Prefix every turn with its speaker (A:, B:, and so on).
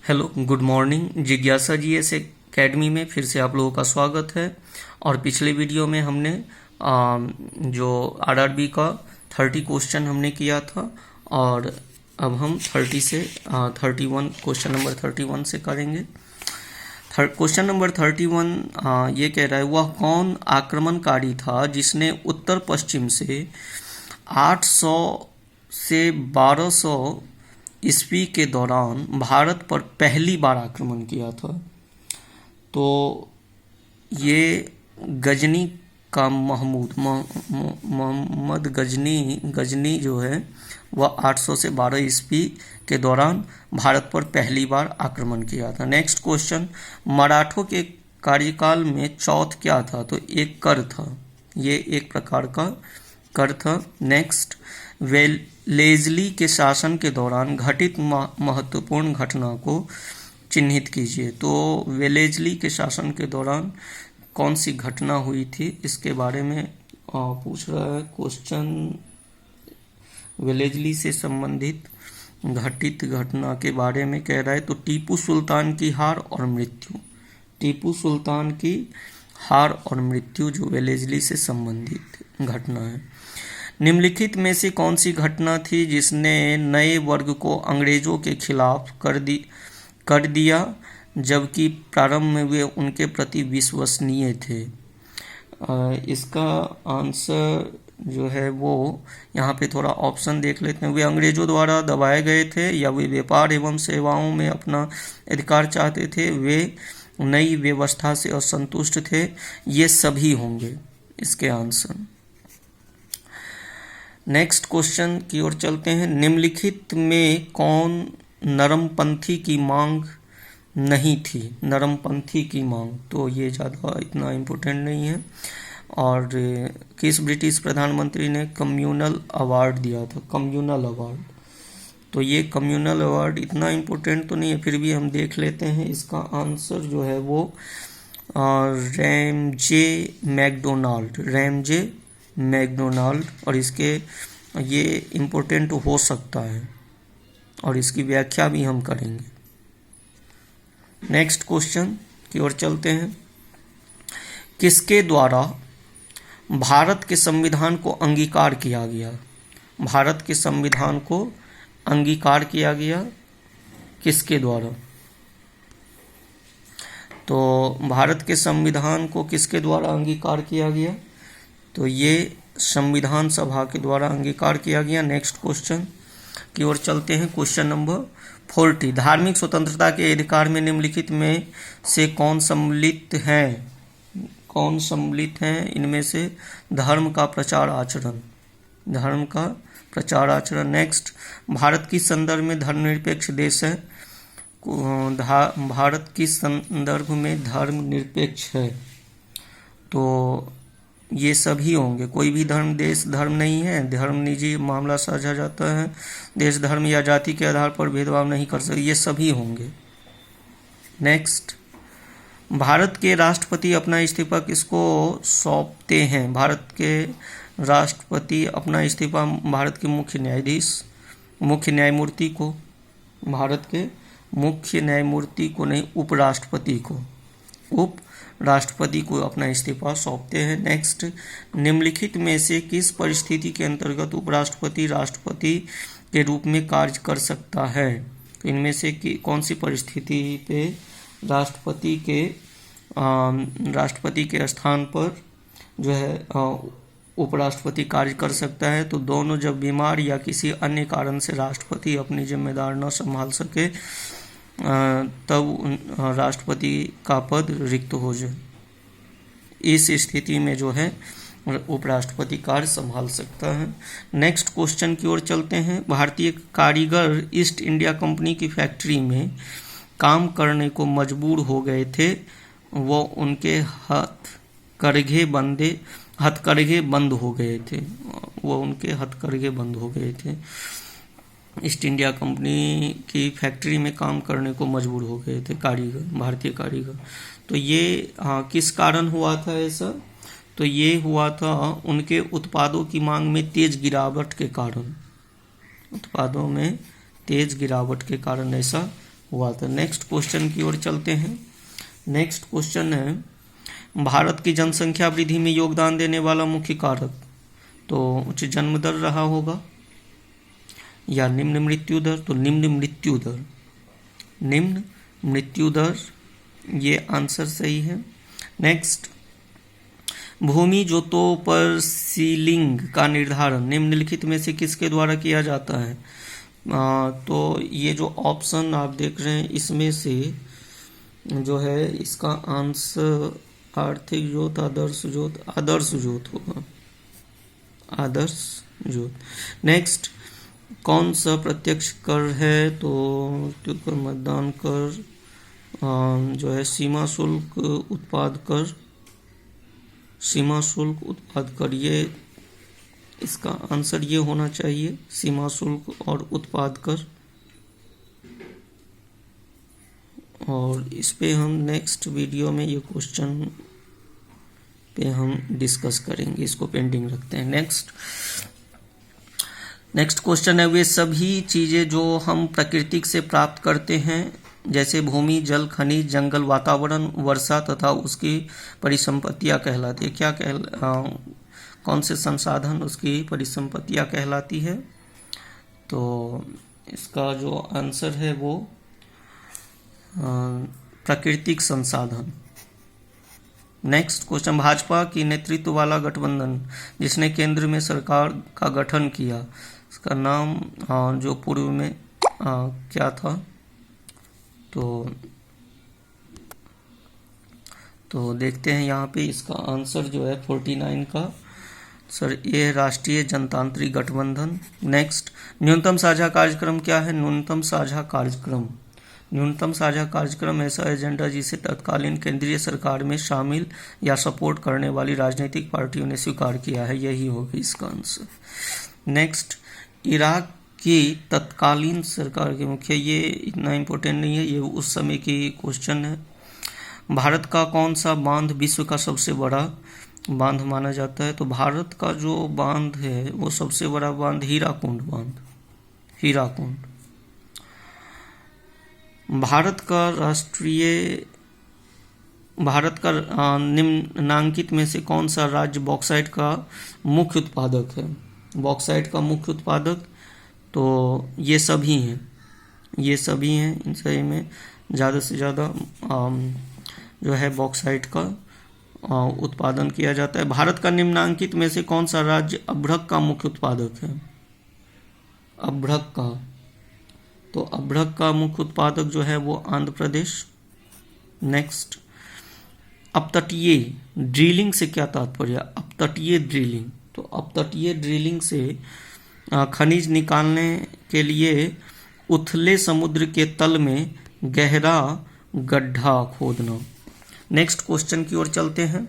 A: Hello, good morning. जिज्ञासा GS academy में फिर से आप लोगों का स्वागत है। और पिछले वीडियो में हमने जो आरआरबी का 30 क्वेश्चन हमने किया था, और अब हम 30 से 31 क्वेश्चन नंबर 31 से करेंगे। क्वेश्चन नंबर 31 ये कह रहा है, वह कौन आक्रमणकारी था जिसने उत्तर पश्चिम से 800 से 1200 ईस्वी के दौरान भारत पर पहली बार आक्रमण किया था? तो ये गजनी का मोहम्मद गजनी जो है वह 800 से 12 ईस्वी के दौरान भारत पर पहली बार आक्रमण किया था। नेक्स्ट क्वेश्चन, मराठों के कार्यकाल में चौथ क्या था? तो एक कर था, ये एक प्रकार का कर था। नेक्स्ट, वेलेज़ली के शासन के दौरान घटित महत्वपूर्ण घटना को चिन्हित कीजिए। तो वेलेज़ली के शासन के दौरान कौन सी घटना हुई थी, इसके बारे में पूछ रहा है क्वेश्चन। वेलेज़ली से संबंधित घटित घटना के बारे में कह रहा है, तो टीपू सुल्तान की हार और मृत्यु। टीपू सुल्तान की हार और मृत्यु जो वेलेज़ली से संबंधित घटना है। निम्नलिखित में से कौन सी घटना थी जिसने नए वर्ग को अंग्रेजों के खिलाफ कर दिया, जबकि प्रारंभ में वे उनके प्रति विश्वसनीय थे? इसका आंसर जो है वो यहाँ पे थोड़ा ऑप्शन देख लेते हैं। वे अंग्रेजों द्वारा दबाए गए थे, या वे व्यापार एवं सेवाओं में अपना अधिकार चाहते थे, वे नई व्यवस्था से असंतुष्ट थे। ये सभी होंगे इसके आंसर। नेक्स्ट क्वेश्चन की ओर चलते हैं। निम्नलिखित में कौन नरमपंथी की मांग नहीं थी? नरमपंथी की मांग, तो ये ज़्यादा इतना इम्पोर्टेंट नहीं है। और किस ब्रिटिश प्रधानमंत्री ने कम्युनल अवार्ड दिया था? कम्युनल अवार्ड, तो ये कम्युनल अवार्ड इतना इम्पोर्टेंट तो नहीं है, फिर भी हम देख लेते हैं। इसका आंसर जो है वो रैमजे मैकडोनाल्ड, और इसके ये इम्पोर्टेंट हो सकता है और इसकी व्याख्या भी हम करेंगे। नेक्स्ट क्वेश्चन की ओर चलते हैं। किसके द्वारा भारत के संविधान को अंगीकार किया गया? भारत के संविधान को अंगीकार किया गया किसके द्वारा? तो भारत के संविधान को किसके द्वारा अंगीकार किया गया? तो ये संविधान सभा के द्वारा अंगीकार किया गया। नेक्स्ट क्वेश्चन की ओर चलते हैं। क्वेश्चन नंबर 40, धार्मिक स्वतंत्रता के अधिकार में निम्नलिखित में से कौन सम्मिलित हैं? इनमें से धर्म का प्रचार आचरण। नेक्स्ट, भारत किस संदर्भ में धर्मनिरपेक्ष देश है? भारत किस संदर्भ में धर्मनिरपेक्ष है? तो ये सभी होंगे। कोई भी देश धर्म नहीं है, धर्म निजी मामला समझा जाता है, देश धर्म या जाति के आधार पर भेदभाव नहीं कर सकते, ये सभी होंगे। नेक्स्ट, भारत के राष्ट्रपति अपना इस्तीफा किसको सौंपते हैं? भारत के राष्ट्रपति अपना इस्तीफा भारत के मुख्य न्यायमूर्ति को, भारत के मुख्य न्यायमूर्ति को नहीं, उपराष्ट्रपति को अपना इस्तीफा सौंपते हैं। नेक्स्ट, निम्नलिखित में से किस परिस्थिति के अंतर्गत उपराष्ट्रपति राष्ट्रपति के रूप में कार्य कर सकता है? तो इनमें से कौन सी परिस्थिति पे राष्ट्रपति के स्थान पर जो है उपराष्ट्रपति कार्य कर सकता है? तो दोनों, जब बीमार या किसी अन्य कारण से राष्ट्रपति अपनी जिम्मेदारी न संभाल सके तब राष्ट्रपति का पद रिक्त हो जाए, इस स्थिति में जो है उपराष्ट्रपति कार्य संभाल सकता है। नेक्स्ट क्वेश्चन की ओर चलते हैं। भारतीय कारीगर ईस्ट इंडिया कंपनी की फैक्ट्री में काम करने को मजबूर हो गए थे, वो उनके हथकरघे बंद हो गए थे। ईस्ट इंडिया कंपनी की फैक्ट्री में काम करने को मजबूर हो गए थे भारतीय कारीगर। तो ये किस कारण हुआ था ऐसा? तो ये हुआ था उनके उत्पादों की मांग में तेज गिरावट के कारण। उत्पादों में तेज गिरावट के कारण ऐसा हुआ था। नेक्स्ट क्वेश्चन की ओर चलते हैं। नेक्स्ट क्वेश्चन है, भारत की जनसंख्या वृद्धि में योगदान देने वाला मुख्य कारक, तो उच्च जन्म दर रहा होगा या निम्न मृत्यु दर, तो निम्न मृत्यु दर, निम्न मृत्यु दर, ये आंसर सही है। नेक्स्ट, भूमि जोतों पर सीलिंग का निर्धारण निम्नलिखित में से किसके द्वारा किया जाता है? तो ये जो ऑप्शन आप देख रहे हैं इसमें से जो है इसका आंसर आर्थिक जोत, आदर्श जोत, आदर्श जोत होगा, आदर्श जोत। नेक्स्ट, कौन सा प्रत्यक्ष कर है? तो कर, मतदान कर, जो है सीमा शुल्क, उत्पाद कर, सीमा शुल्क, उत्पाद कर, ये इसका आंसर ये होना चाहिए, सीमा शुल्क और उत्पाद कर। और इस पे हम नेक्स्ट वीडियो में ये क्वेश्चन पे हम डिस्कस करेंगे, इसको पेंडिंग रखते हैं। नेक्स्ट क्वेश्चन है, वे सभी चीजें जो हम प्रकृति से प्राप्त करते हैं जैसे भूमि, जल, खनिज, जंगल, वातावरण, वर्षा तथा उसकी परिसंपत्तियां कहलाती है। क्या कौन से संसाधन उसकी परिसंपत्तियां कहलाती है? तो इसका जो आंसर है वो प्राकृतिक संसाधन। नेक्स्ट क्वेश्चन, भाजपा की नेतृत्व वाला गठबंधन जिसने केंद्र में सरकार का गठन किया, इसका नाम जो पूर्व में क्या था? तो देखते हैं यहाँ पे इसका आंसर जो है 49 का सर, ये राष्ट्रीय जनतांत्रिक गठबंधन। नेक्स्ट, न्यूनतम साझा कार्यक्रम क्या है? न्यूनतम साझा कार्यक्रम, न्यूनतम साझा कार्यक्रम ऐसा एजेंडा जिसे तत्कालीन केंद्रीय सरकार में शामिल या सपोर्ट करने वाली राजनीतिक पार्टियों ने स्वीकार किया है, यही होगा इसका आंसर। नेक्स्ट, इराक की तत्कालीन सरकार के मुखिया, ये इतना इम्पोर्टेंट नहीं है, ये उस समय की क्वेश्चन है। भारत का कौन सा बांध विश्व का सबसे बड़ा बांध माना जाता है? तो भारत का जो बांध है वो सबसे बड़ा बांध हीराकुंड बांध, हीराकुंड। भारत का निम्नांकित में से कौन सा राज्य बॉक्साइट का मुख्य उत्पादक है? बॉक्साइट का मुख्य उत्पादक, तो ये सभी हैं, इन सभी में ज़्यादा से ज़्यादा जो है बॉक्साइट का उत्पादन किया जाता है। भारत का निम्नांकित में से कौन सा राज्य अभ्रक का मुख्य उत्पादक है? अभ्रक का, तो अभ्रक का मुख्य उत्पादक जो है वो आंध्र प्रदेश। नेक्स्ट, अपतटीय ड्रिलिंग से क्या तात्पर्य? अपतटीय ड्रिलिंग, तो अपतटीय ड्रिलिंग से खनिज निकालने के लिए उथले समुद्र के तल में गहरा गड्ढा खोदना। नेक्स्ट क्वेश्चन की ओर चलते हैं।